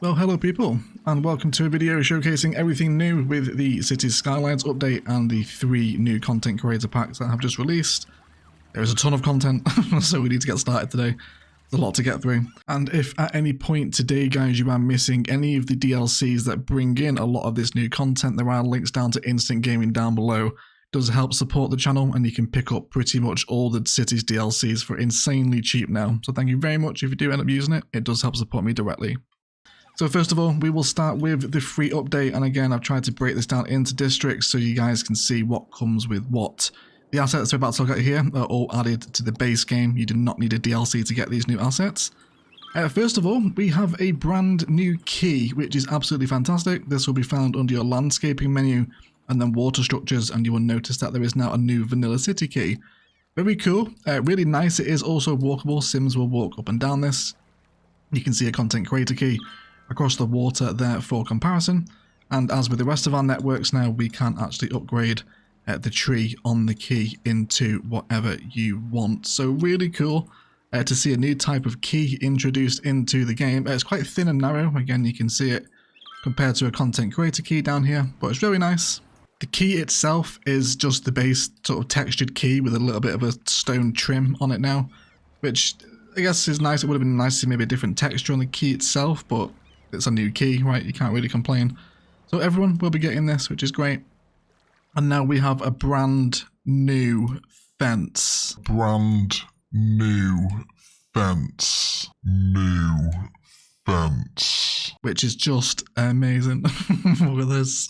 Well, hello people, and welcome to a video showcasing everything new with the Cities Skylines update and the 3 new content creator packs that have just released. There is a ton of content, so we need to get started today. There's a lot to get through. And if at any point today, guys, you are missing any of the DLCs that bring in a lot of this new content, there are links down to Instant Gaming down below. It does help support the channel, and you can pick up pretty much all the Cities DLCs for insanely cheap now. So thank you very much if you do end up using it. It does help support me directly. So first of all, we will start with the free update, and again, I've tried to break this down into districts so you guys can see what comes with what. The assets we're about to look at here are all added to the base game. You do not need a DLC to get these new assets. First of all, we have a brand new key, which is absolutely fantastic. This will be found under your landscaping menu and then water structures, and you will notice that there is now a new vanilla city key. Very cool, really nice. It is also walkable. Sims will walk up and down this. You can see a content creator key across the water there for comparison, and as with the rest of our networks now, we can actually upgrade the tree on the key into whatever you want. So really cool to see a new type of key introduced into the game. It's quite thin and narrow, again you can see it compared to a content creator key down here, but it's very nice. The key itself is just the base sort of textured key with a little bit of a stone trim on it now, which I guess is nice. It would have been nice to see maybe a different texture on the key itself, but it's a new key, right? You can't really complain. So everyone will be getting this, which is great. And now we have a brand new fence. Brand new fence. New fence. Which is just amazing. Look at this.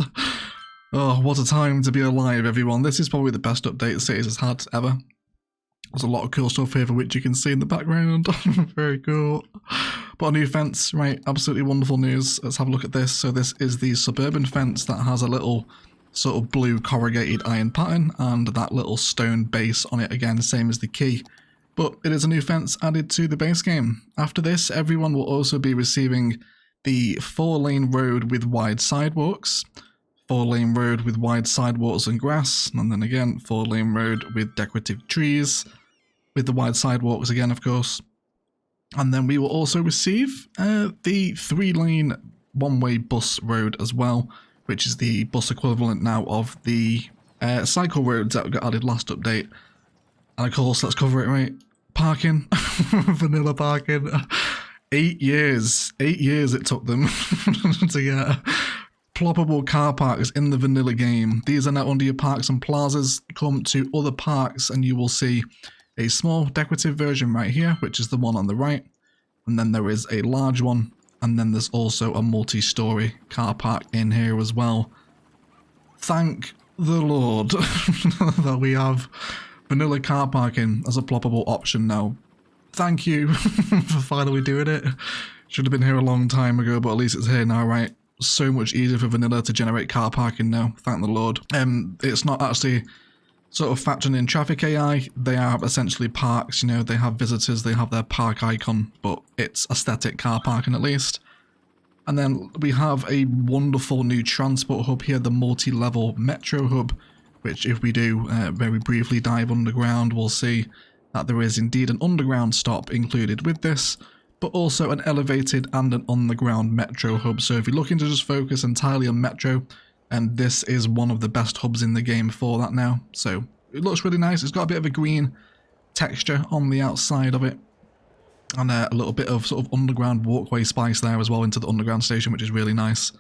Oh, what a time to be alive, everyone. This is probably the best update Cities has had ever. There's a lot of cool stuff here for which you can see in the background. Very cool. But a new fence, right? Absolutely wonderful news. Let's have a look at this. So this is the suburban fence that has a little sort of blue corrugated iron pattern and that little stone base on it again, same as the key. But it is a new fence added to the base game. After this, everyone will also be receiving the 4-lane road with wide sidewalks, 4-lane road with wide sidewalks and grass, and then again 4-lane road with decorative trees, with the wide sidewalks again, of course. And then we will also receive the 3-lane one-way bus road as well, which is the bus equivalent now of the cycle roads that got added last update. And of course, let's cover it, right? Parking, vanilla parking. 8 years it took them to get ploppable car parks in the vanilla game. These are now under your parks and plazas. Come to other parks and you will see a small decorative version right here, which is the one on the right, and then there is a large one, and then there's also a multi-story car park in here as well. Thank the Lord that we have vanilla car parking as a ploppable option now. Thank you for finally doing it. Should have been here a long time ago, but at least it's here now, right? So much easier for vanilla to generate car parking now, thank the Lord. It's not actually sort of factoring in traffic AI. They are essentially parks, you know, they have visitors, they have their park icon, but it's aesthetic car parking at least. And then we have a wonderful new transport hub here, the multi-level metro hub, which if we do very briefly dive underground, we'll see that there is indeed an underground stop included with this, but also an elevated and an underground metro hub. So if you're looking to just focus entirely on metro, and this is one of the best hubs in the game for that now. So it looks really nice. It's got a bit of a green texture on the outside of it, and a little bit of sort of underground walkway spice there as well into the underground station, which is really nice.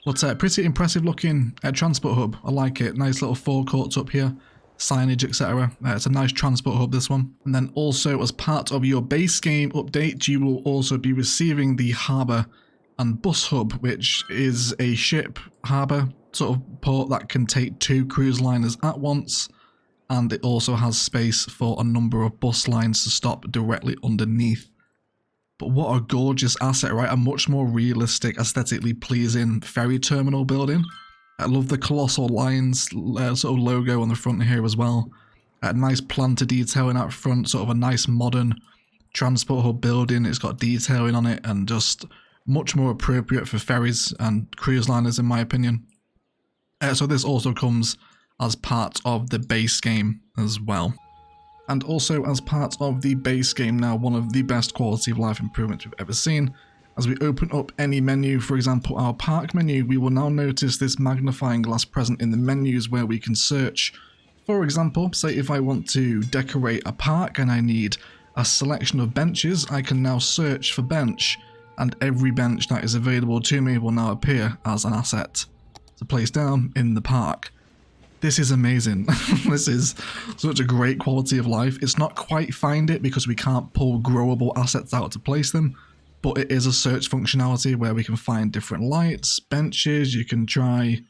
But pretty impressive looking transport hub. I like it. Nice little forecourts up here, signage, etc. It's a nice transport hub, this one. And then also as part of your base game update, you will also be receiving the harbour and bus hub, which is a ship harbour sort of port that can take 2 cruise liners at once, and it also has space for a number of bus lines to stop directly underneath. But what a gorgeous asset, right? A much more realistic, aesthetically pleasing ferry terminal building. I love the colossal lines sort of logo on the front here as well. Nice planter detailing out front, sort of a nice modern transport hub building. It's got detailing on it and just much more appropriate for ferries and cruise liners in my opinion. So this also comes as part of the base game as well. And also as part of the base game now, one of the best quality of life improvements we've ever seen As we open up any menu, for example our park menu, we will now notice this magnifying glass present in the menus where we can search. For example, say if I want to decorate a park and I need a selection of benches, I can now search for bench, and every bench that is available to me will now appear as an asset to place down in the park. This is amazing. This is such a great quality of life. It's not quite find it because we can't pull growable assets out to place them, but it is a search functionality where we can find different lights, benches, you can try,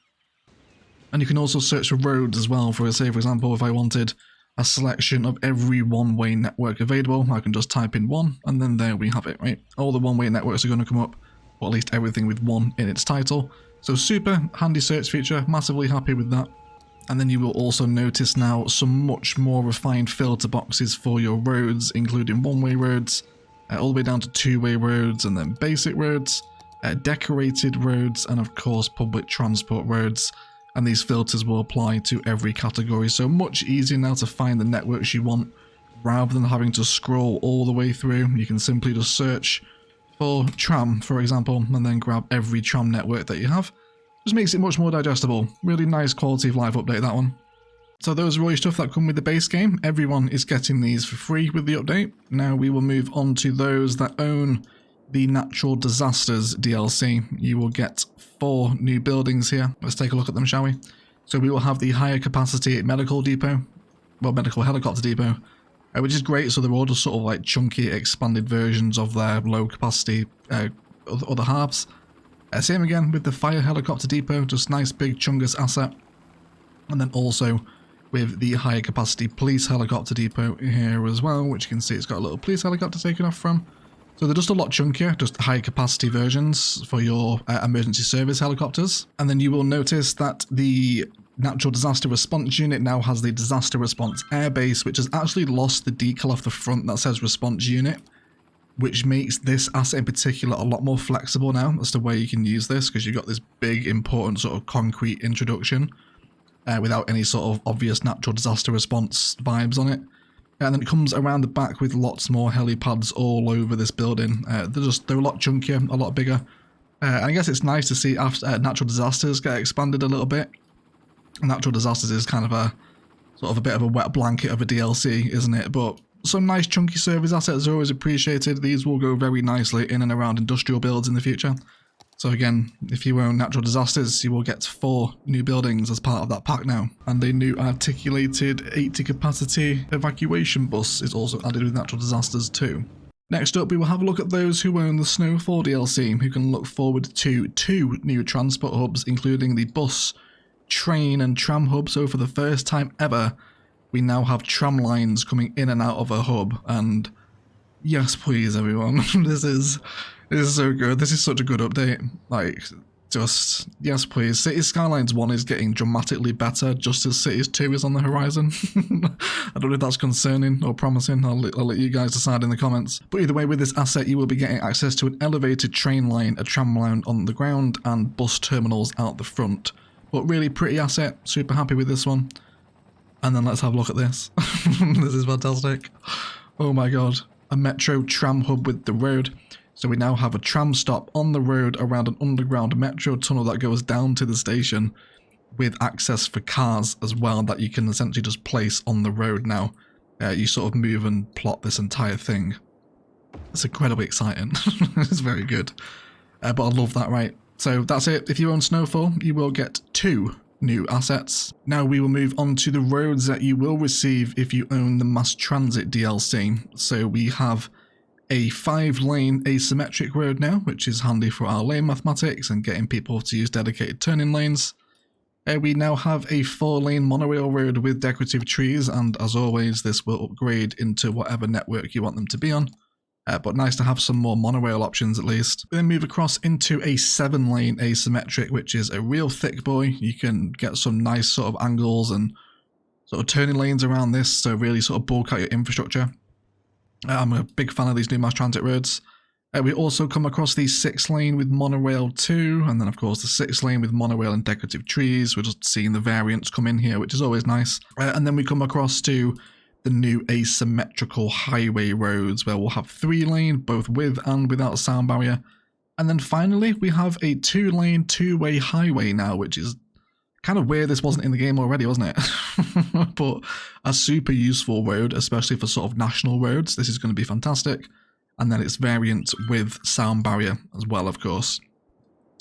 and you can also search for roads as well. For say, for example, if I wanted a selection of every one-way network available, I can just type in one, and then there we have it, right? All the one-way networks are going to come up, or at least everything with one in its title. So super handy search feature, massively happy with that. And then you will also notice now some much more refined filter boxes for your roads, including one-way roads, all the way down to two-way roads, and then basic roads, decorated roads, and of course public transport roads. And these filters will apply to every category, so much easier now to find the networks you want rather than having to scroll all the way through. You can simply just search for tram, for example, and then grab every tram network that you have. Just makes it much more digestible. Really nice quality of life update, that one. So those are all your stuff that come with the base game. Everyone is getting these for free with the update. Now we will move on to those that own the Natural Disasters DLC. You will get 4 new buildings here. Let's take a look at them, shall we? So we will have the higher capacity medical depot, well, medical helicopter depot, which is great. So they're all just sort of like chunky expanded versions of their low capacity other halves. Same again with the fire helicopter depot, just nice big chungus asset. And then also with the higher capacity police helicopter depot here as well, which you can see it's got a little police helicopter taken off from. So they're just a lot chunkier, just high capacity versions for your emergency service helicopters. And then you will notice that the Natural Disaster Response Unit now has the Disaster Response Airbase, which has actually lost the decal off the front that says Response Unit, which makes this asset in particular a lot more flexible now as to where you can use this, because you've got this big important sort of concrete introduction without any sort of obvious natural disaster response vibes on it. And then it comes around the back with lots more helipads all over this building. They're a lot chunkier, a lot bigger. And I guess it's nice to see after natural disasters get expanded a little bit. Natural disasters is kind of a sort of a bit of a wet blanket of a DLC, isn't it? But some nice chunky service assets are always appreciated. These will go very nicely in and around industrial builds in the future. So again, if you own natural disasters, you will get 4 new buildings as part of that pack now. And a new articulated 80 capacity evacuation bus is also added with natural disasters too. Next up, we will have a look at those who own the Snowfall DLC, who can look forward to 2 new transport hubs, including the bus, train and tram hub. So for the first time ever, we now have tram lines coming in and out of a hub, and yes please everyone, this is so good. This is such a good update. Like, just yes please. Cities Skylines 1 is getting dramatically better just as Cities 2 is on the horizon. I don't know if that's concerning or promising. I'll let you guys decide in the comments. But either way, with this asset you will be getting access to an elevated train line, a tram line on the ground, and bus terminals out the front. But really pretty asset, super happy with this one. And then let's have a look at this. This is fantastic. Oh my god. A metro tram hub with the road. So we now have a tram stop on the road around an underground metro tunnel that goes down to the station, with access for cars as well that you can essentially just place on the road now. You sort of move and plot this entire thing. It's incredibly exciting. It's very good. But I love that, right? So that's it. If you own Snowfall, you will get 2 new assets. Now we will move on to the roads that you will receive if you own the Mass Transit DLC. So we have a 5-lane asymmetric road now, which is handy for our lane mathematics and getting people to use dedicated turning lanes. We now have a 4-lane monorail road with decorative trees, and as always this will upgrade into whatever network you want them to be on. But nice to have some more monorail options at least. We then move across into a 7-lane asymmetric, which is a real thick boy. You can get some nice sort of angles and sort of turning lanes around this, so really sort of bulk out your infrastructure. I'm a big fan of these new mass transit roads. We also come across the 6-lane with monorail 2, and then of course the 6-lane with monorail and decorative trees. We're just seeing the variants come in here, which is always nice. And then we come across to the new asymmetrical highway roads, where we'll have 3-lane, both with and without sound barrier. And then finally, we have a 2-lane, 2-way highway now, which is kind of weird this wasn't in the game already, wasn't it? But a super useful road, especially for sort of national roads. This is going to be fantastic. And then its variant with sound barrier as well, of course.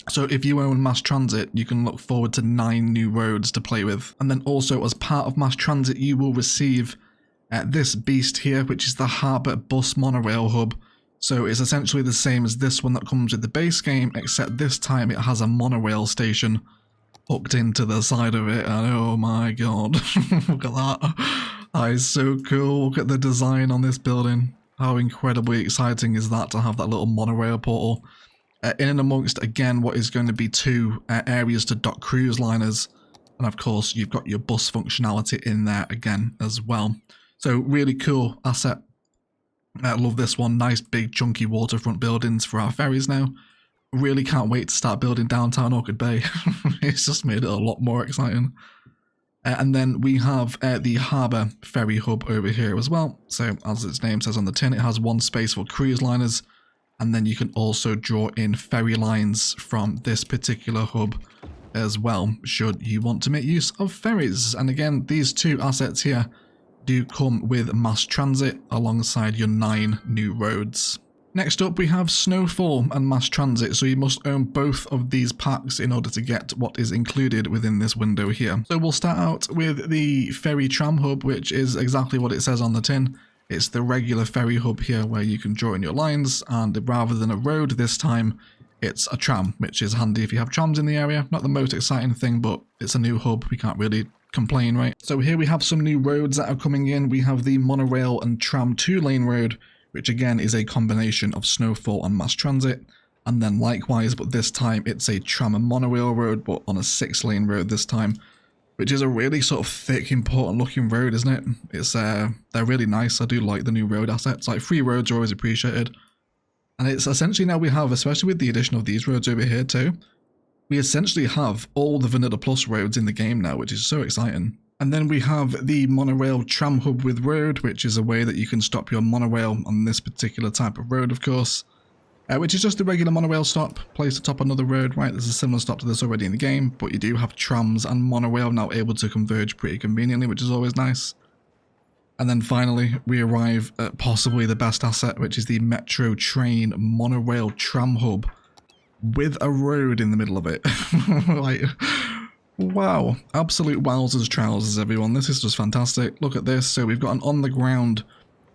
So if you own mass transit, you can look forward to 9 new roads to play with. And then also as part of mass transit, you will receive this beast here, which is the Harbour Bus Monorail Hub. So it's essentially the same as this one that comes with the base game, except this time it has a monorail station hooked into the side of it, and oh my god, look at that. That is so cool. Look at the design on this building. How incredibly exciting is that to have that little monorail portal in and amongst, again, what is going to be 2 areas to dock cruise liners, and of course you've got your bus functionality in there again as well. So really cool asset. I love this one. Nice big chunky waterfront buildings for our ferries now. Really can't wait to start building downtown Orchid Bay. It's just made it a lot more exciting. And then we have the Harbour Ferry Hub over here as well. So as its name says on the tin, it has 1 space for cruise liners. And then you can also draw in ferry lines from this particular hub as well, should you want to make use of ferries. And again, these 2 assets here do come with mass transit alongside your 9 new roads. Next up we have Snowfall and mass transit, so you must own both of these packs in order to get what is included within this window here. So we'll start out with the ferry tram hub, which is exactly what it says on the tin. It's the regular ferry hub here where you can draw in your lines, and rather than a road this time, it's a tram, which is handy if you have trams in the area. Not the most exciting thing, but it's a new hub, we can't really complain, right? So here we have some new roads that are coming in. We have the monorail and tram 2-lane road, which again is a combination of Snowfall and mass transit. And then likewise, but this time it's a tram and monorail road, but on a 6-lane road this time, which is a really sort of thick, important looking road, isn't it? It's they're really nice. I do like the new road assets. Like, free roads are always appreciated. And it's essentially now we have, especially with the addition of these roads over here too, we essentially have all the Vanilla Plus roads in the game now, which is so exciting. And then we have the monorail tram hub with road, which is a way that you can stop your monorail on this particular type of road, of course. Which is just a regular monorail stop, placed atop another road, right? There's a similar stop to this already in the game, but you do have trams and monorail now able to converge pretty conveniently, which is always nice. And then finally, we arrive at possibly the best asset, which is the Metro Train Monorail Tram Hub, with a road in the middle of it. Like, wow. Absolute wowzers trousers, everyone. This is just fantastic. Look at this. So we've got an on-the-ground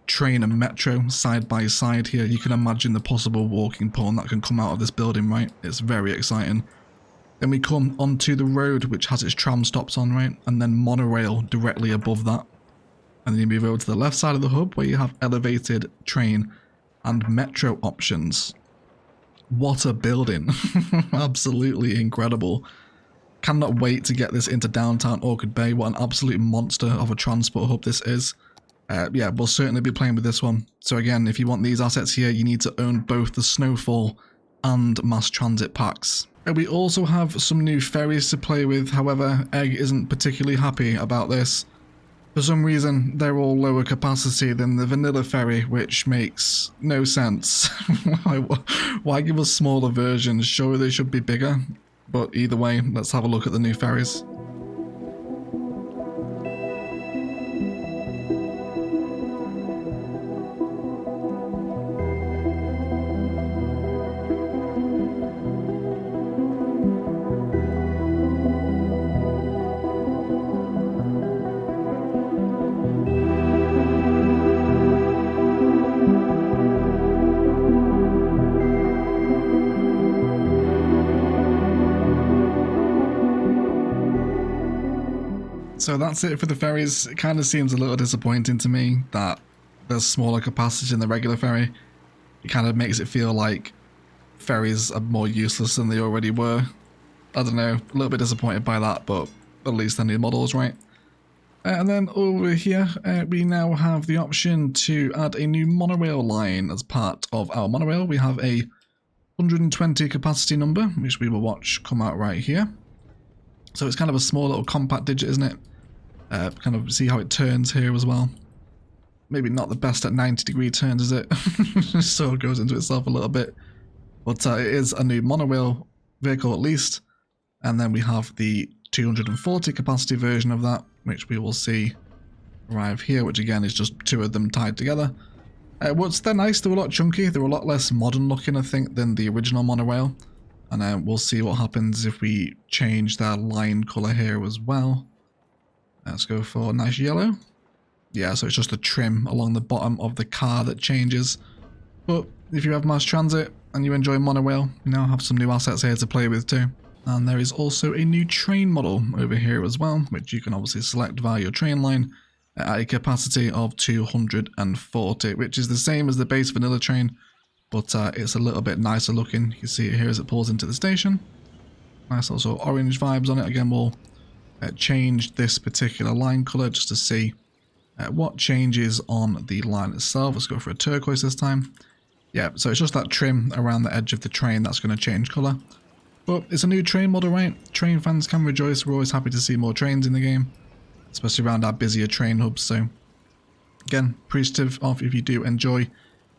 train and metro side by side here. You can imagine the possible walking pawn that can come out of this building, right? It's very exciting. Then we come onto the road, which has its tram stops on, right? And then monorail directly above that. And then you move over to the left side of the hub, where you have elevated train and metro options. What a building. Absolutely incredible. Cannot wait to get this into downtown Orchid Bay. What an absolute monster of a transport hub this is. Yeah, we'll certainly be playing with this one. So again, if you want these assets here, you need to own both the Snowfall and mass transit packs. We also have some new ferries to play with. However, Egg isn't particularly happy about this. For some reason, they're all lower capacity than the vanilla ferry, which makes no sense. Why give us smaller versions? Surely they should be bigger. But either way, let's have a look at the new ferries. So that's it for the ferries. It kind of seems a little disappointing to me that there's smaller capacity in the regular ferry. It kind of makes it feel like ferries are more useless than they already were. I don't know, a little bit disappointed by that, but at least they're new models, right? And then over here, we now have the option to add a new monorail line as part of our monorail. We have a 120 capacity number, which we will watch come out right here. So it's kind of a small little compact digit, isn't it? Kind of see how it turns here as well. Maybe not the best at 90-degree turns, is it? So it goes into itself a little bit. But it is a new monorail vehicle at least. And then we have the 240 capacity version of that, which we will see arrive here, which again is just two of them tied together. They're nice, they're a lot chunky, they're a lot less modern looking I think than the original monorail. And we'll see what happens if we change their line colour here as well. Let's go for a nice yellow. Yeah, so it's just the trim along the bottom of the car that changes. But if you have mass transit and you enjoy monorail, you now have some new assets here to play with too. And there is also a new train model over here as well, which you can obviously select via your train line at a capacity of 240, which is the same as the base vanilla train, but it's a little bit nicer looking. You can see it here as it pulls into the station. Nice also orange vibes on it. Again, we'll change this particular line colour just to see what changes on the line itself. Let's go for a turquoise this time. Yeah, so it's just that trim around the edge of the train that's going to change colour. But it's a new train model, right? Train fans can rejoice. We're always happy to see more trains in the game, especially around our busier train hubs. So again, appreciative of if you do enjoy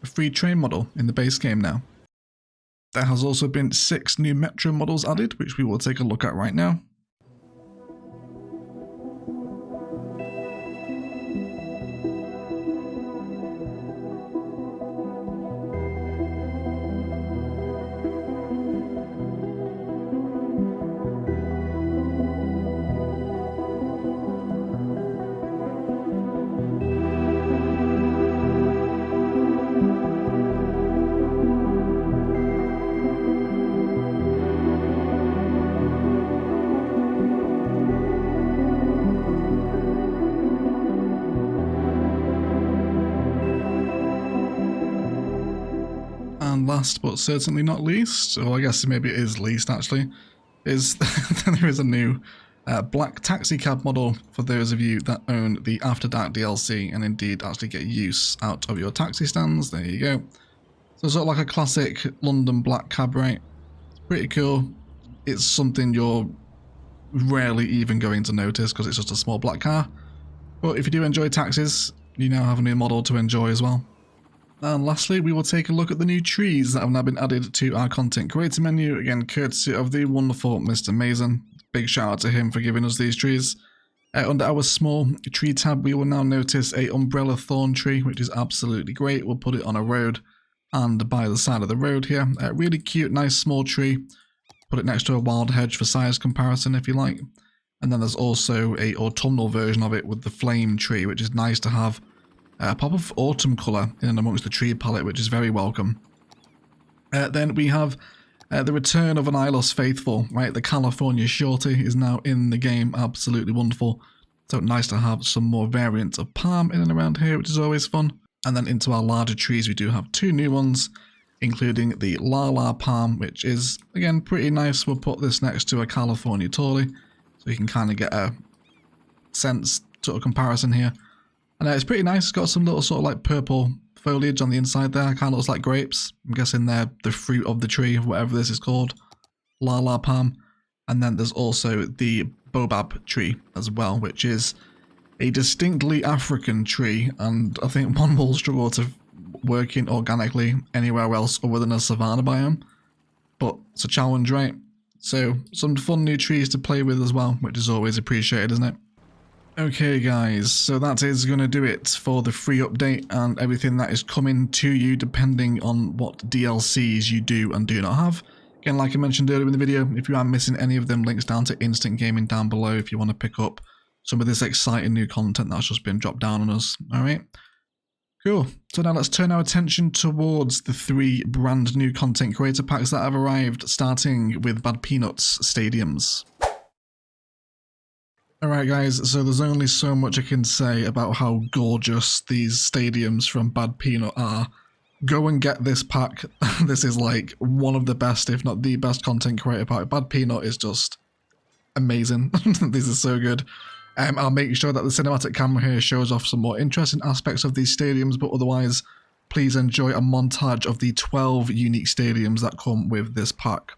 a free train model in the base game now. There has also been 6 new Metro models added, which we will take a look at right now. And last but certainly not least, or I guess maybe it is least actually, is there is a new black taxi cab model for those of you that own the After Dark DLC and indeed actually get use out of your taxi stands. There you go. So sort of like a classic London black cab, right? It's pretty cool. It's something you're rarely even going to notice because it's just a small black car. But if you do enjoy taxis, you now have a new model to enjoy as well. And lastly, we will take a look at the new trees that have now been added to our content creator menu, again courtesy of the wonderful Mr. Mason. Big shout out to him for giving us these trees. Under our small tree tab, we will now notice a umbrella thorn tree, which is absolutely great. We'll put it on a road and by the side of the road here. Really cute, nice small tree. Put it next to a wild hedge for size comparison if you like. And then there's also a autumnal version of it with the flame tree, which is nice to have a pop of autumn colour in and amongst the tree palette, which is very welcome. Then we have the return of an ILOS faithful, right? The California Shorty is now in the game, absolutely wonderful. So nice to have some more variants of palm in and around here, which is always fun. And then into our larger trees, we do have 2 new ones, including the Lala palm, which is, again, pretty nice. We'll put this next to a California Tally, so you can kind of get a sense sort of comparison here. And it's pretty nice. It's got some little sort of like purple foliage on the inside there. Kind of looks like grapes. I'm guessing they're the fruit of the tree, whatever this is called. Lala palm. And then there's also the Baobab tree as well, which is a distinctly African tree. And I think one will struggle to work in organically anywhere else other than a savanna biome. But it's a challenge, right? So some fun new trees to play with as well, which is always appreciated, isn't it? Okay guys, so that is going to do it for the free update and everything that is coming to you depending on what DLCs you do and do not have. Again, like I mentioned earlier in the video, if you are missing any of them, links down to Instant Gaming down below if you want to pick up some of this exciting new content that's just been dropped down on us. Alright, cool. So now let's turn our attention towards the 3 brand new content creator packs that have arrived, starting with Bad Peanuts Stadiums. Alright guys, so there's only so much I can say about how gorgeous these stadiums from Bad Peanut are. Go and get this pack. This is like one of the best, if not the best content creator pack. Bad Peanut is just amazing. These are so good. I'll make sure that the cinematic camera here shows off some more interesting aspects of these stadiums, but otherwise, please enjoy a montage of the 12 unique stadiums that come with this pack.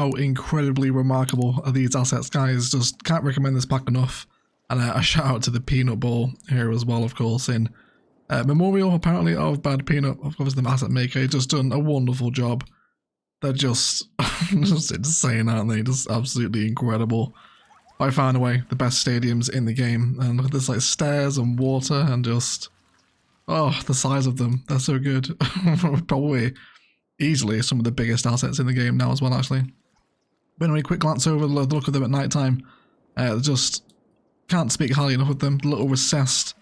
how incredibly remarkable are these assets, guys. Just can't recommend this pack enough. And a shout out to the Peanut Ball here as well, of course, in memorial, apparently, of Bad Peanut, of course, the asset maker. He's just done a wonderful job. They're just, just insane, aren't they? Just absolutely incredible. By far and away, the best stadiums in the game. And look at this, like, stairs and water and just, oh, the size of them. They're so good. Probably easily some of the biggest assets in the game now as well, actually. But anyway, quick glance over the look of them at night time. Just can't speak highly enough of them. The little recessed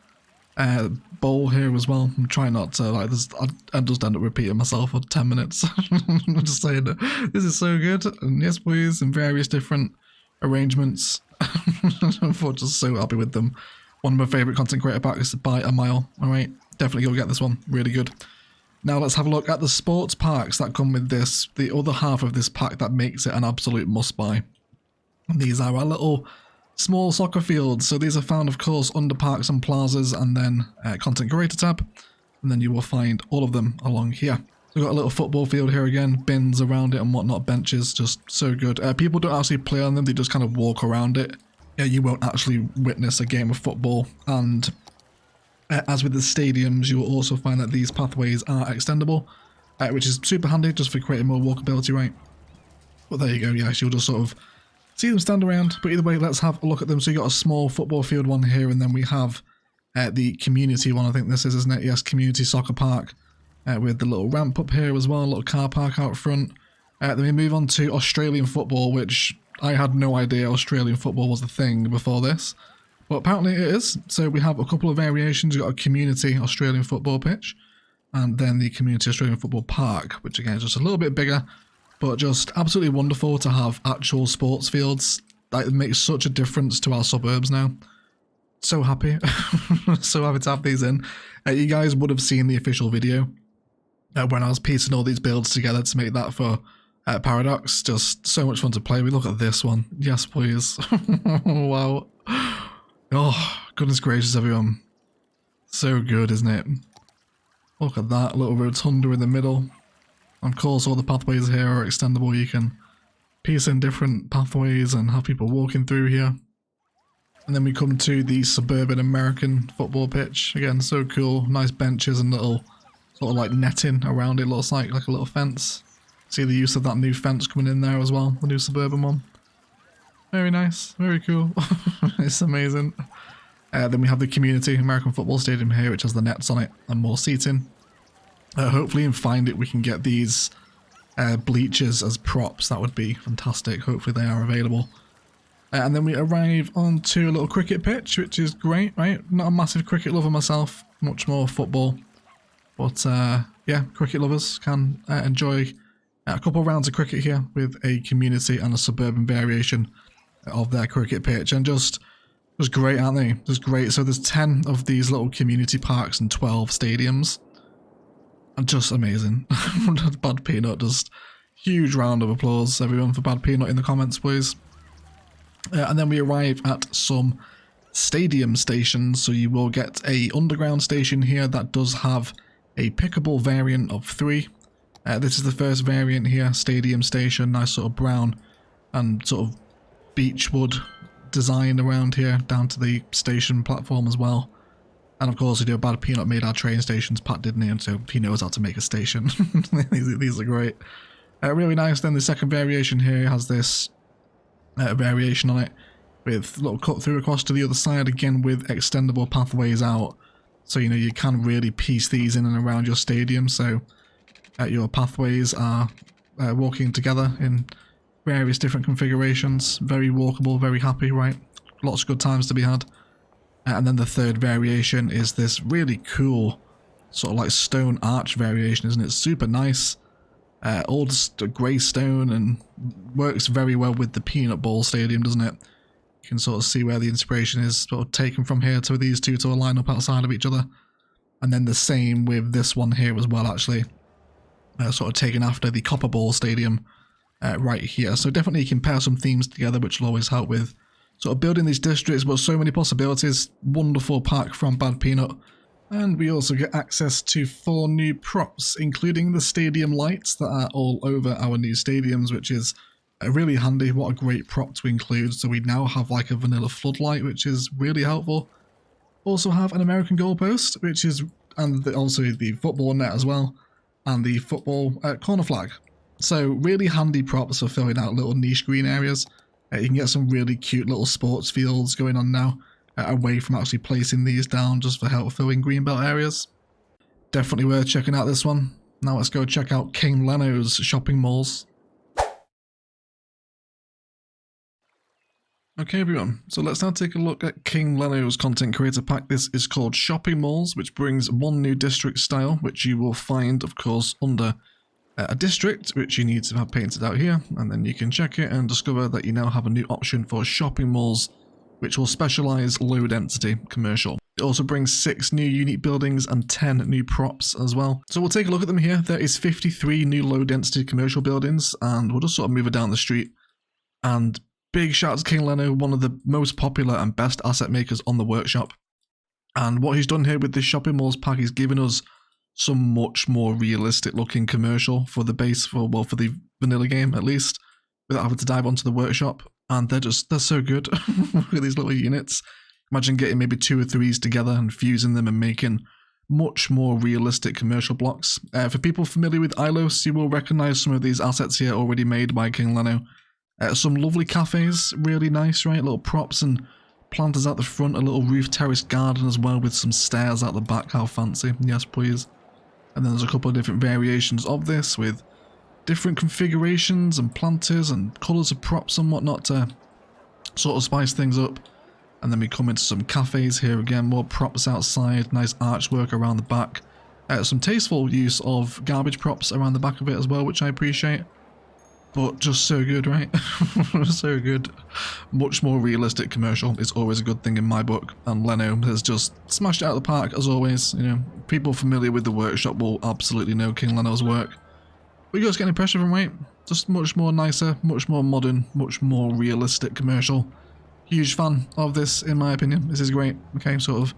bowl here as well. I'm trying not to, like, this, I just end up repeating myself for 10 minutes. I'm just saying that this is so good. And yes, please, in various different arrangements. I'm just so happy with them. One of my favourite content creator packs by a mile. Alright, definitely go get this one. Really good. Now let's have a look at the sports packs that come with this, the other half of this pack that makes it an absolute must-buy. These are our little small soccer fields. So these are found, of course, under parks and plazas, and then content creator tab. And then you will find all of them along here. So we've got a little football field here again, bins around it and whatnot, benches, just so good. People don't actually play on them, they just kind of walk around it. Yeah, you won't actually witness a game of football. And as with the stadiums, you will also find that these pathways are extendable, which is super handy just for creating more walkability, right? But there you go, yes, you'll just sort of see them stand around. But either way, let's have a look at them. So you got a small football field one here, and then we have the community one, I think this is, isn't it? Yes, community soccer park, with the little ramp up here as well, a little car park out front. Then we move on to Australian football, which I had no idea Australian football was a thing before this. But apparently it is. So we have a couple of variations. We've got a community Australian football pitch, and then the community Australian football park, which again is just a little bit bigger, but just absolutely wonderful to have actual sports fields. Like, it makes such a difference to our suburbs now. So happy. So happy to have these in. You guys would have seen the official video when I was piecing all these builds together to make that for Paradox. Just so much fun to play with. Look at this one. Yes, please. Wow. Oh, goodness gracious, everyone. So good, isn't it? Look at that little rotunda in the middle. Of course, all the pathways here are extendable. You can piece in different pathways and have people walking through here. And then we come to the suburban American football pitch. Again, so cool. Nice benches and little sort of like netting around it. Looks like a little fence. See the use of that new fence coming in there as well. The new suburban one. Very nice. Very cool. It's amazing. Then we have the community American football stadium here, which has the nets on it and more seating. Hopefully in Find It we can get these bleachers as props. That would be fantastic. Hopefully they are available. And then we arrive onto a little cricket pitch, which is great, right? Not a massive cricket lover myself, much more football. But yeah, cricket lovers can enjoy a couple of rounds of cricket here with a community and a suburban variation of their cricket pitch. And just great, aren't they? Just great. So there's 10 of these little community parks and 12 stadiums. And just amazing. Bad Peanut, just huge round of applause, everyone, for Bad Peanut in the comments, please. And then we arrive at some stadium stations. So you will get a underground station here that does have a pickable variant of 3. This is the first variant here, stadium station, nice sort of brown and sort of beechwood design around here, down to the station platform as well. And of course, we do a Bad Peanut made our train stations, Pat, didn't he? And so he knows how to make a station. These are great. Really nice. Then the second variation here has this variation on it with a little cut through across to the other side, again with extendable pathways out. So, you know, you can really piece these in and around your stadium. So your pathways are walking together in various different configurations. Very walkable, very happy, right? Lots of good times to be had. And then the third variation is this really cool sort of like stone arch variation, isn't it? Super nice. All just grey stone, and works very well with the Peanut Ball Stadium, doesn't it? You can sort of see where the inspiration is sort of taken from here to these two to line up outside of each other. And then the same with this one here as well, actually. Sort of taken after the Copper Ball Stadium right here. So definitely you can pair some themes together, which will always help with sort of building these districts, but so many possibilities. Wonderful pack from Bad Peanut. And we also get access to 4 new props, including the stadium lights that are all over our new stadiums, which is Really handy, what a great prop to include. So we now have like a vanilla floodlight, which is really helpful. Also have an American goalpost, which is, and also the football net as well, and the football corner flag. So really handy props for filling out little niche green areas. You can get some really cute little sports fields going on now, away from actually placing these down just for help filling greenbelt areas. Definitely worth checking out this one. Now let's go check out King Leno's shopping malls. Okay everyone, so let's now take a look at King Leno's content creator pack. This is called Shopping Malls, which brings one new district style, which you will find, of course, under a district, which you need to have painted out here, and then you can check it and discover that you now have a new option for shopping malls, which will specialize low density commercial. It also brings 6 new unique buildings and 10 new props as well. So we'll take a look at them here. There is 53 new low density commercial buildings, and we'll just sort of move it down the street. And big shout out to King Leno, one of the most popular and best asset makers on the workshop. And what he's done here with this shopping malls pack is giving us some much more realistic looking commercial for the base, for the vanilla game at least, without having to dive onto the workshop. And they're so good with these little units. Imagine getting maybe 2 or 3s together and fusing them and making much more realistic commercial blocks. For people familiar with ILOS, you will recognize some of these assets here already made by King Leno. Some lovely cafes, really nice, right? Little props and planters out the front, a little roof terrace garden as well with some stairs out the back. How fancy. Yes, please. And then there's a couple of different variations of this with different configurations and planters and colours of props and whatnot to sort of spice things up. And then we come into some cafes here again, more props outside, nice archwork around the back. Some tasteful use of garbage props around the back of it as well, which I appreciate. But just so good, right? So good. Much more realistic commercial is always a good thing in my book, and Leno has just smashed it out of the park as always. You know, people familiar with the workshop will absolutely know King Leno's work. But you guys get an impression from, right? Just much more nicer, much more modern, much more realistic commercial. Huge fan of this, in my opinion. This is great. Okay, sort of,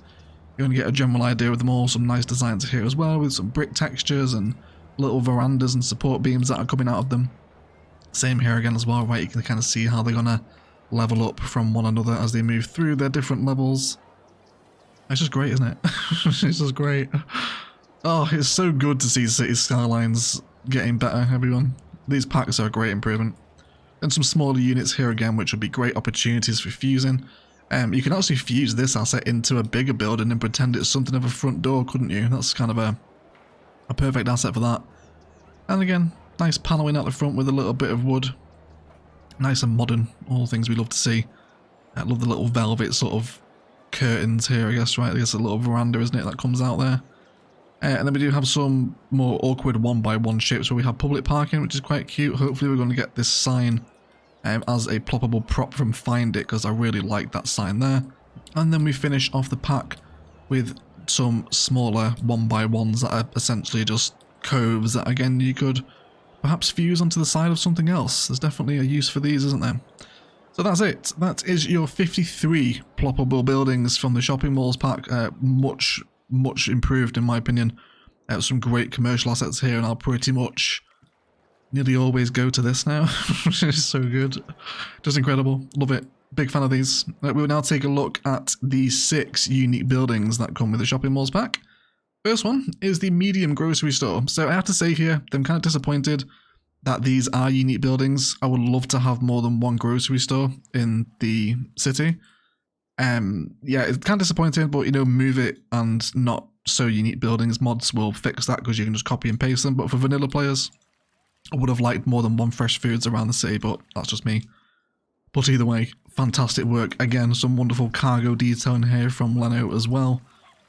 you're going to get a general idea of them all. Some nice designs here as well, with some brick textures and little verandas and support beams that are coming out of them. Same here again as well, right? You can kind of see how they're going to level up from one another as they move through their different levels. It's just great, isn't it? It's just great. Oh, it's so good to see City Skylines getting better, everyone. These packs are a great improvement. And some smaller units here again, which would be great opportunities for fusing. You can actually fuse this asset into a bigger building and pretend it's something of a front door, couldn't you? That's kind of a perfect asset for that. And again, nice paneling out the front with a little bit of wood. Nice and modern, all things we love to see. I love the little velvet sort of curtains here, I guess, right? I guess a little veranda, isn't it, that comes out there. And then we do have some more awkward 1x1 shapes where we have public parking, which is quite cute. Hopefully we're going to get this sign as a ploppable prop from Find It, because I really like that sign there. And then we finish off the pack with some smaller 1x1s that are essentially just coves that, again, you could perhaps fuse onto the side of something else. There's definitely a use for these, isn't there? So that's it. That is your 53 ploppable buildings from the shopping malls pack. Much improved in my opinion. Some great commercial assets here, and I'll pretty much nearly always go to this now. It's so good. Just incredible. Love it. Big fan of these. We will now take a look at the 6 unique buildings that come with the shopping malls pack. First one is the medium grocery store. So I have to say here, I'm kind of disappointed that these are unique buildings. I would love to have more than one grocery store in the city. Yeah, it's kind of disappointing, but you know, move it and not so unique buildings. Mods will fix that because you can just copy and paste them. But for vanilla players, I would have liked more than one fresh foods around the city, but that's just me. But either way, fantastic work. Again, some wonderful cargo detailing here from Leno as well,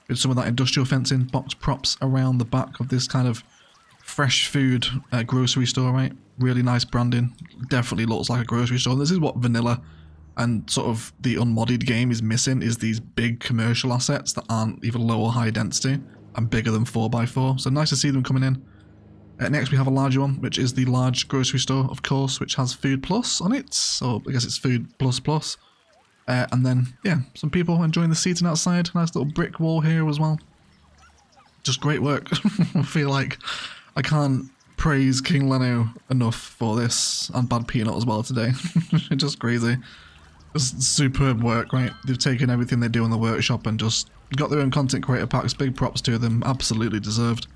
with some of that industrial fencing, box props around the back of this kind of fresh food grocery store, right? Really nice branding. Definitely looks like a grocery store. This is what vanilla and sort of the unmodded game is missing, is these big commercial assets that aren't either low or high density and bigger than 4x4. So nice to see them coming in. Next we have a larger one, which is the large grocery store, of course, which has Food Plus on it. So I guess it's Food Plus Plus. And then, yeah, some people enjoying the seating outside. Nice little brick wall here as well. Just great work. I feel like I can't praise King Leno enough for this, and Bad Peanut as well today. Just crazy. Just superb work, right? They've taken everything they do in the workshop and just got their own content creator packs. Big props to them, absolutely deserved.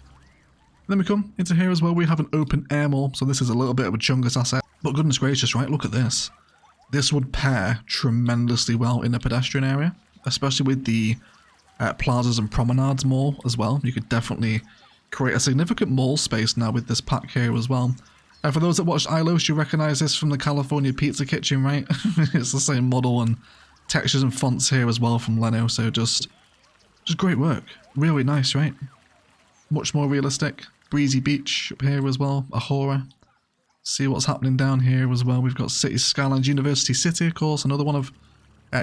Then we come into here as well, we have an open air mall, so this is a little bit of a chungus asset. But goodness gracious, right, look at this. This would pair tremendously well in a pedestrian area, especially with the plazas and promenades mall as well. You could definitely create a significant mall space now with this pack here as well. For those that watched ILOS, you recognise this from the California Pizza Kitchen, right? It's the same model and textures and fonts here as well from Leno, so just great work. Really nice, right? Much more realistic. Breezy beach up here as well, Ahora. See what's happening down here as well. We've got City Skylines, University City, of course, another one of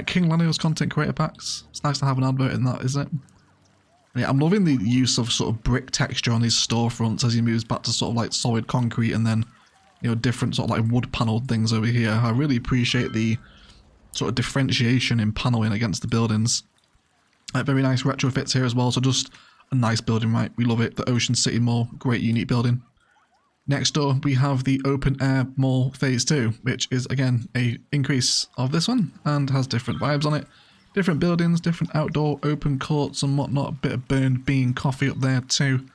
King Leno's content creator packs. It's nice to have an advert in that, isn't it? Yeah, I'm loving the use of sort of brick texture on these storefronts as he moves back to sort of like solid concrete and then, you know, different sort of like wood panelled things over here. I really appreciate the sort of differentiation in panelling against the buildings. Very nice retrofits here as well, so just a nice building, right? We love it. The Ocean City Mall, great unique building. Next door, we have the Open Air Mall Phase 2, which is, again, a increase of this one and has different vibes on it. Different buildings, different outdoor open courts and whatnot. A bit of burned bean coffee up there too,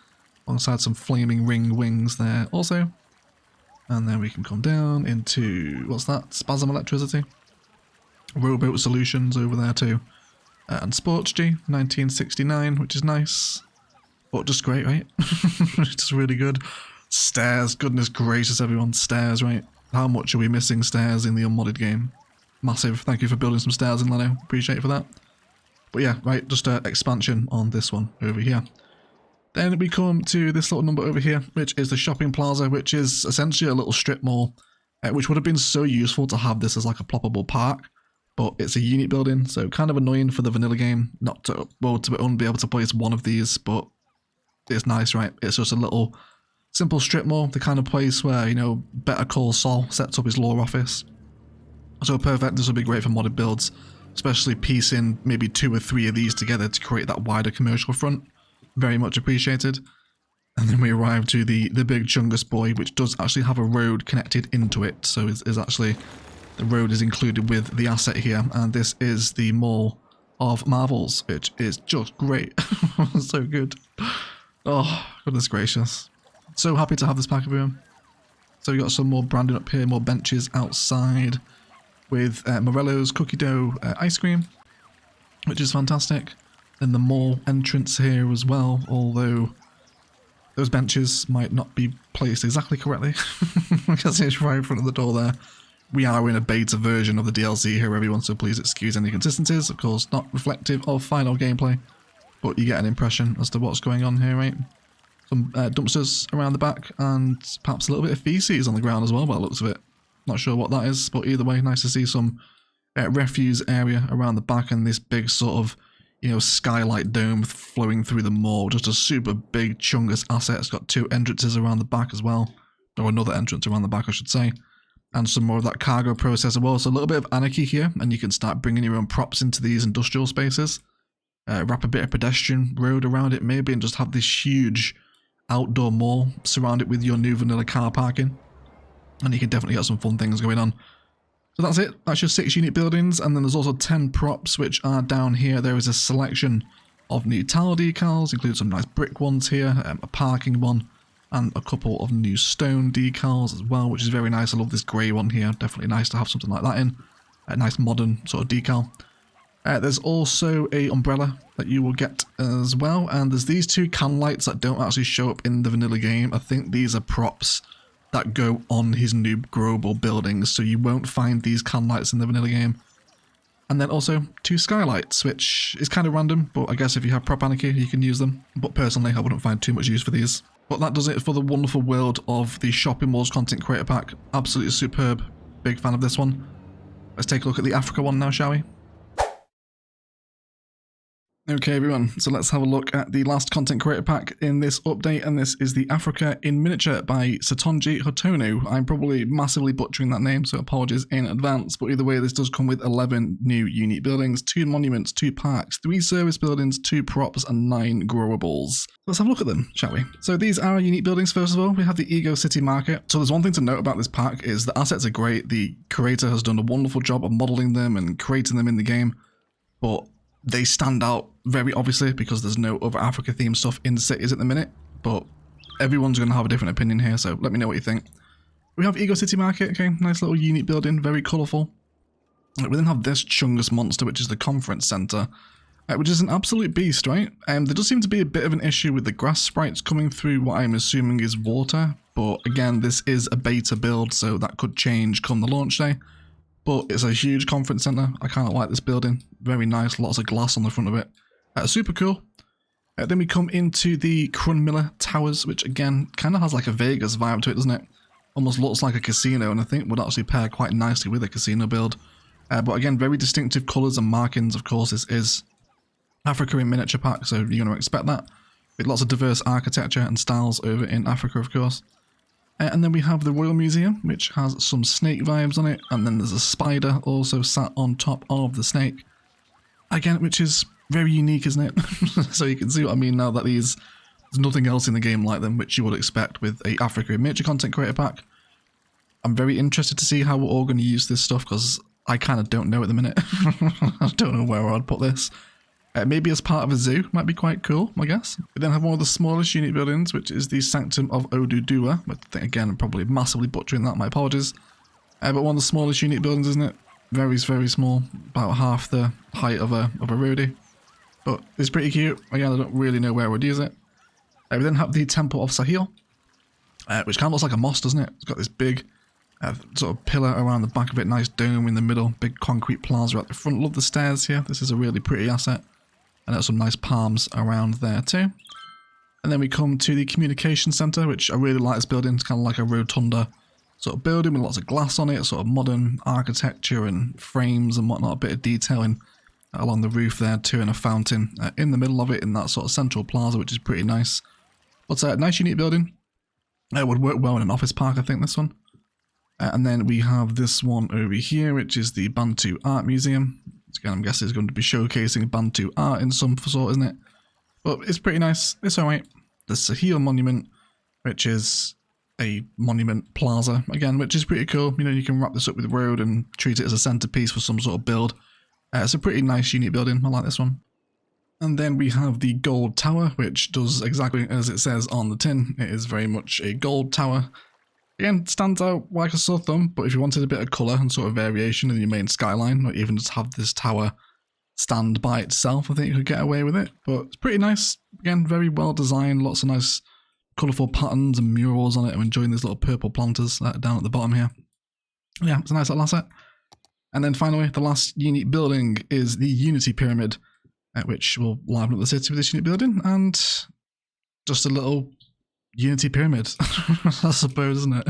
alongside some flaming ring wings there also. And then we can come down into, what's that? Spasm Electricity. Rowboat Solutions over there too. And Sports G, 1969, which is nice. But just great, right? Just really good. Stairs, goodness gracious everyone, stairs, right? How much are we missing stairs in the unmodded game? Massive. Thank you for building some stairs in Leno. Appreciate it for that. But yeah, right, just an expansion on this one over here. Then we come to this little number over here, which is the shopping plaza, which is essentially a little strip mall, which would have been so useful to have this as like a ploppable park, but it's a unit building, so kind of annoying for the vanilla game, not to, well, to only be able to place one of these, but it's nice, right? It's just a little simple strip mall, the kind of place where, you know, Better Call Saul sets up his law office. So perfect, this would be great for modded builds, especially piecing maybe 2 or 3 of these together to create that wider commercial front. Very much appreciated. And then we arrive to the big chungus boy, which does actually have a road connected into it, so is actually, the road is included with the asset here, and this is the Mall of Marvels, which is just great. So good. Oh, goodness gracious. So happy to have this pack of him. So we got some more branding up here, more benches outside with Morello's cookie dough ice cream, which is fantastic. Then the mall entrance here as well, although those benches might not be placed exactly correctly. Because it's right in front of the door there. We are in a beta version of the DLC here, everyone, so please excuse any inconsistencies. Of course, not reflective of final gameplay, but you get an impression as to what's going on here, right? Some dumpsters around the back, and perhaps a little bit of feces on the ground as well, by the looks of it. Not sure what that is, but either way, nice to see some refuse area around the back and this big sort of, you know, skylight dome flowing through the mall. Just a super big chungus asset. It's got 2 entrances around the back as well, or another entrance around the back, I should say. And some more of that cargo process as well. So a little bit of anarchy here, and you can start bringing your own props into these industrial spaces. Wrap a bit of pedestrian road around it maybe, and just have this huge outdoor mall, surround it with your new vanilla car parking, and you can definitely get some fun things going on. So that's it. That's your 6 unit buildings, and then there's also 10 props which are down here. There is a selection of new tile decals, including some nice brick ones here, a parking one, and a couple of new stone decals as well, which is very nice. I love this grey one here. Definitely nice to have something like that in. A nice modern sort of decal. There's also a umbrella that you will get as well, and there's these 2 can lights that don't actually show up in the vanilla game. I think these are props that go on his new growable buildings, so you won't find these can lights in the vanilla game. And then also 2 skylights, which is kind of random, but I guess if you have prop anarchy you can use them. But personally I wouldn't find too much use for these. But that does it for the wonderful world of the Shopping Malls Content Creator Pack. Absolutely superb. Big fan of this one. Let's take a look at the Africa one now, shall we? Okay everyone, so let's have a look at the last content creator pack in this update, and this is the Africa in Miniature by Satonji Hotonu. I'm probably massively butchering that name, so apologies in advance, but either way this does come with 11 new unique buildings, 2 monuments, 2 parks, 3 service buildings, 2 props, and 9 growables. Let's have a look at them, shall we? So these are unique buildings. First of all, we have the Ego City Market. So there's one thing to note about this pack is the assets are great, the creator has done a wonderful job of modeling them and creating them in the game, but they stand out very obviously because there's no other Africa themed stuff in the cities at the minute, but everyone's going to have a different opinion here, so let me know what you think. We have Ego City Market, okay, nice little unique building, very colourful. We then have this Chungus monster, which is the conference centre, which is an absolute beast, right? There does seem to be a bit of an issue with the grass sprites coming through what I'm assuming is water, but again, this is a beta build, so that could change come the launch day. But it's a huge conference centre. I kind of like this building. Very nice, lots of glass on the front of it. Super cool. Then we come into the Crunmiller Towers, which again kind of has like a Vegas vibe to it, doesn't it? Almost looks like a casino, and I think would actually pair quite nicely with a casino build. But again, very distinctive colours and markings. Of course, this is Africa in Miniature pack, so you're going to expect that. With lots of diverse architecture and styles over in Africa, of course. And then we have the Royal Museum, which has some snake vibes on it, and then there's a spider also sat on top of the snake. Again, which is very unique, isn't it? So you can see what I mean now that there's nothing else in the game like them, which you would expect with a Africa in Miniature content creator pack. I'm very interested to see how we're all going to use this stuff, because I kind of don't know at the minute. I don't know where I'd put this. Maybe as part of a zoo, might be quite cool, I guess. We then have one of the smallest unique buildings, which is the Sanctum of Oduduwa. I think, again, I'm probably massively butchering that, my apologies. But one of the smallest unique buildings, isn't it? Very, very small, about half the height of a roadie. But it's pretty cute. Again, I don't really know where I would use it. We then have the Temple of Sahil, which kind of looks like a mosque, doesn't it? It's got this big sort of pillar around the back of it, nice dome in the middle, big concrete plaza at the front. Love the stairs here. This is a really pretty asset. And there's some nice palms around there too. And then we come to the communication centre, which I really like this building. It's kind of like a rotunda sort of building with lots of glass on it, sort of modern architecture and frames and whatnot, a bit of detailing along the roof there too, and a fountain in the middle of it in that sort of central plaza, which is pretty nice. But a nice unique building. It would work well in an office park, I think, this one. And then we have this one over here, which is the Bantu Art Museum. Again, I'm guessing it's going to be showcasing Bantu art in some sort, isn't it? But it's pretty nice. It's alright. The Sahil Monument, which is a monument plaza, again, which is pretty cool. You know, you can wrap this up with the road and treat it as a centerpiece for some sort of build. It's a pretty nice, unique building. I like this one. And then we have the Gold Tower, which does exactly as it says on the tin. It is very much a gold tower. Again, stands out like a sore thumb, but if you wanted a bit of colour and sort of variation in your main skyline, or even just have this tower stand by itself, I think you could get away with it. But it's pretty nice. Again, very well designed, lots of nice colourful patterns and murals on it. I'm enjoying these little purple planters down at the bottom here. Yeah, it's a nice little asset. And then finally, the last unique building is the Unity Pyramid, which will liven up the city with this unique building, and just a little Unity Pyramid, I suppose, isn't it?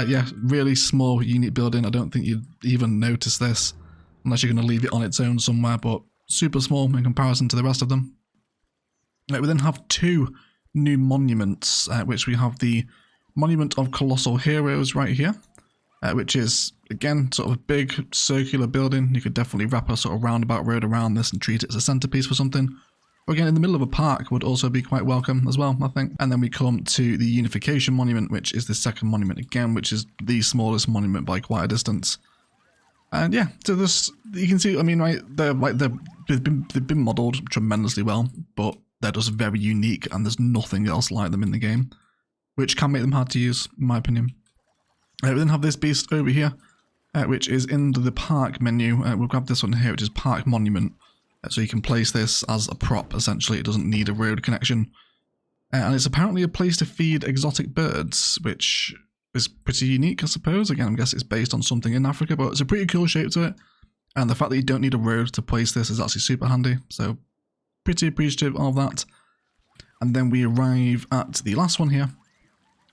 Yeah, really small, unique building. I don't think you'd even notice this unless you're going to leave it on its own somewhere, but super small in comparison to the rest of them. We then have 2 new monuments, which we have the Monument of Colossal Heroes right here, which is, again, sort of a big circular building. You could definitely wrap a sort of roundabout road around this and treat it as a centerpiece for something. Or again, in the middle of a park would also be quite welcome as well, I think. And then we come to the Unification Monument, which is the second monument again, which is the smallest monument by quite a distance. And yeah, so this, you can see, I mean, right, they've been modelled tremendously well, but they're just very unique and there's nothing else like them in the game, which can make them hard to use, in my opinion. We then have this beast over here, which is in the park menu. We'll grab this one here, which is Park Monument. So you can place this as a prop, essentially. It doesn't need a road connection. And it's apparently a place to feed exotic birds, which is pretty unique, I suppose. Again, I guess it's based on something in Africa, but it's a pretty cool shape to it. And the fact that you don't need a road to place this is actually super handy. So pretty appreciative of that. And then we arrive at the last one here,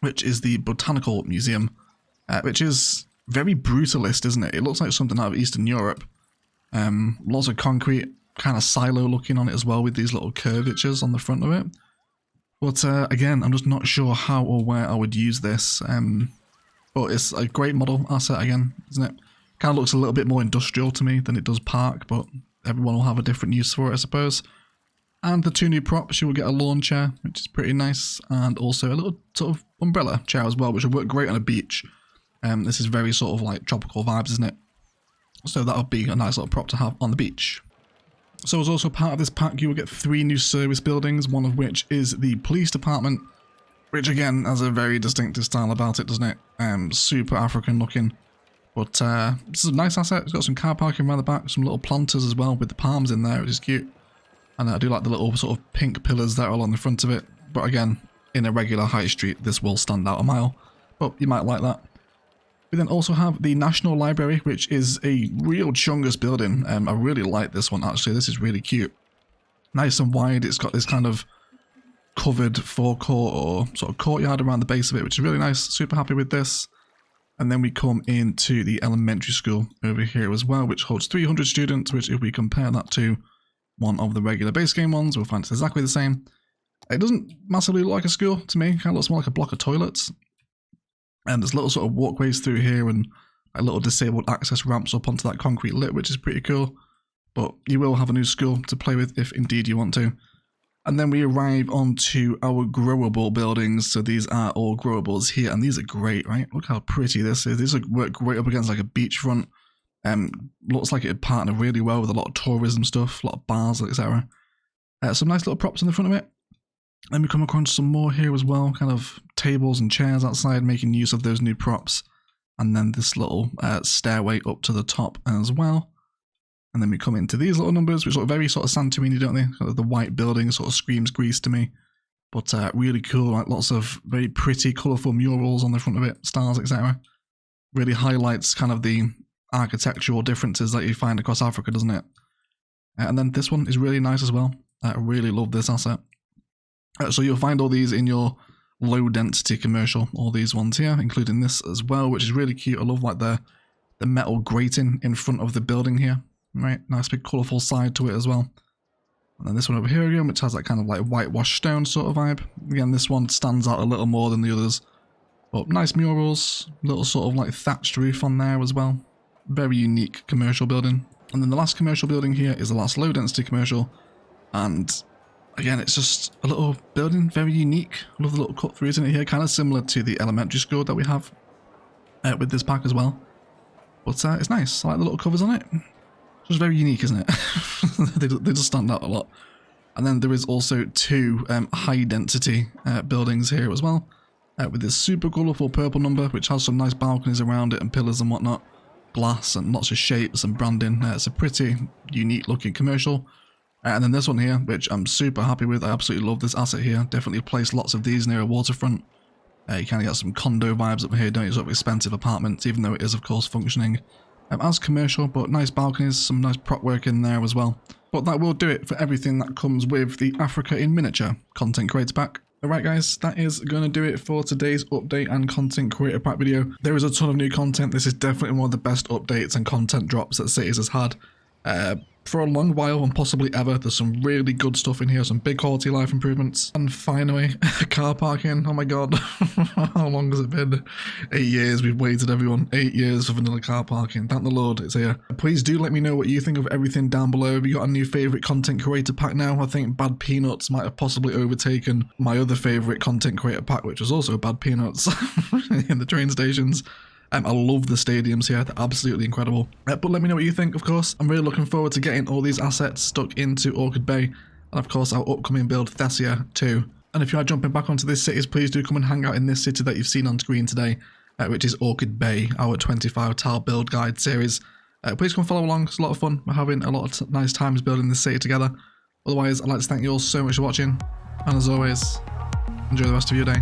which is the Botanical Museum, which is very brutalist, isn't it? It looks like something out of Eastern Europe. Lots of concrete kind of silo looking on it as well with these little curvatures on the front of it. But again, I'm just not sure how or where I would use this. But it's a great model asset again, isn't it? Kind of looks a little bit more industrial to me than it does park, but everyone will have a different use for it, I suppose. And the 2 new props, you will get a lawn chair, which is pretty nice, and also a little sort of umbrella chair as well, which will work great on a beach. This is very sort of like tropical vibes, isn't it? So that would be a nice little prop to have on the beach. So as also part of this pack, you will get 3 new service buildings, one of which is the police department, which again has a very distinctive style about it, doesn't it? Super African looking. But this is a nice asset. It's got some car parking around the back, some little planters as well with the palms in there, which is cute. And I do like the little sort of pink pillars that are along the front of it. But again, in a regular high street, this will stand out a mile. But you might like that. We then also have the National Library, which is a real chungus building. I really like this one, actually. This is really cute. Nice and wide. It's got this kind of covered forecourt or sort of courtyard around the base of it, which is really nice. Super happy with this. And then we come into the elementary school over here as well, which holds 300 students, which if we compare that to one of the regular base game ones, we'll find it's exactly the same. It doesn't massively look like a school to me. It kind of looks more like a block of toilets. And there's little sort of walkways through here and a little disabled access ramps up onto that concrete lip, which is pretty cool. But you will have a new school to play with if indeed you want to. And then we arrive onto our growable buildings. So these are all growables here, and these are great, right? Look how pretty this is. These would work great up against like a beachfront. Looks like it'd partner really well with a lot of tourism stuff, a lot of bars, etc. Some nice little props in the front of it. Then we come across some more here as well, kind of tables and chairs outside, making use of those new props. And then this little stairway up to the top as well. And then we come into these little numbers, which look very sort of Santorini, don't they? Kind of the white building sort of screams Greece to me. But really cool, like lots of very pretty, colourful murals on the front of it, stars, etc. Really highlights kind of the architectural differences that you find across Africa, doesn't it? And then this one is really nice as well. I really love this asset. So you'll find all these in your low density commercial, all these ones here, including this as well, which is really cute. I love like the metal grating in front of the building here. Right, nice big colourful side to it as well. And then this one over here again, which has that kind of like whitewashed stone sort of vibe. Again, this one stands out a little more than the others. But nice murals, little sort of like thatched roof on there as well. Very unique commercial building. And then the last commercial building here is the last low density commercial. And again, it's just a little building, very unique. I love the little cut throughs in it here, kind of similar to the elementary school that we have with this pack as well. But it's nice, I like the little covers on it. It's just very unique, isn't it? they just stand out a lot. And then there is also 2 high density buildings here as well, with this super colourful purple number, which has some nice balconies around it and pillars and whatnot, glass and lots of shapes and branding. It's a pretty unique looking commercial. And then this one here, which I'm super happy with. I absolutely love this asset here. Definitely place lots of these near a waterfront. You kind of get some condo vibes up here, don't you? Sort of expensive apartments, even though it is of course functioning as commercial, but nice balconies, some nice prop work in there as well. But that will do it for everything that comes with the Africa in Miniature Content Creator Pack. Alright guys, that is going to do it for today's update and Content Creator Pack video. There is a ton of new content. This is definitely one of the best updates and content drops that Cities has had for a long while and possibly ever. There's some really good stuff in here, some big quality life improvements. And finally, car parking. Oh my god, how long has it been? 8 years we've waited, everyone. 8 years for vanilla car parking. Thank the Lord it's here. Please do let me know what you think of everything down below. Have you got a new favourite content creator pack now? I think Bad Peanuts might have possibly overtaken my other favourite content creator pack, which was also Bad Peanuts in the train stations. I love the stadiums here, they're absolutely incredible. But let me know what you think, of course. I'm really looking forward to getting all these assets stuck into Orchid Bay. And of course our upcoming build, Thessia, too. And if you are jumping back onto this cities, please do come and hang out in this city that you've seen on screen today, which is Orchid Bay, our 25 tile build guide series. Please come follow along, it's a lot of fun. We're having a lot of nice times building this city together. Otherwise, I'd like to thank you all so much for watching. And as always, enjoy the rest of your day.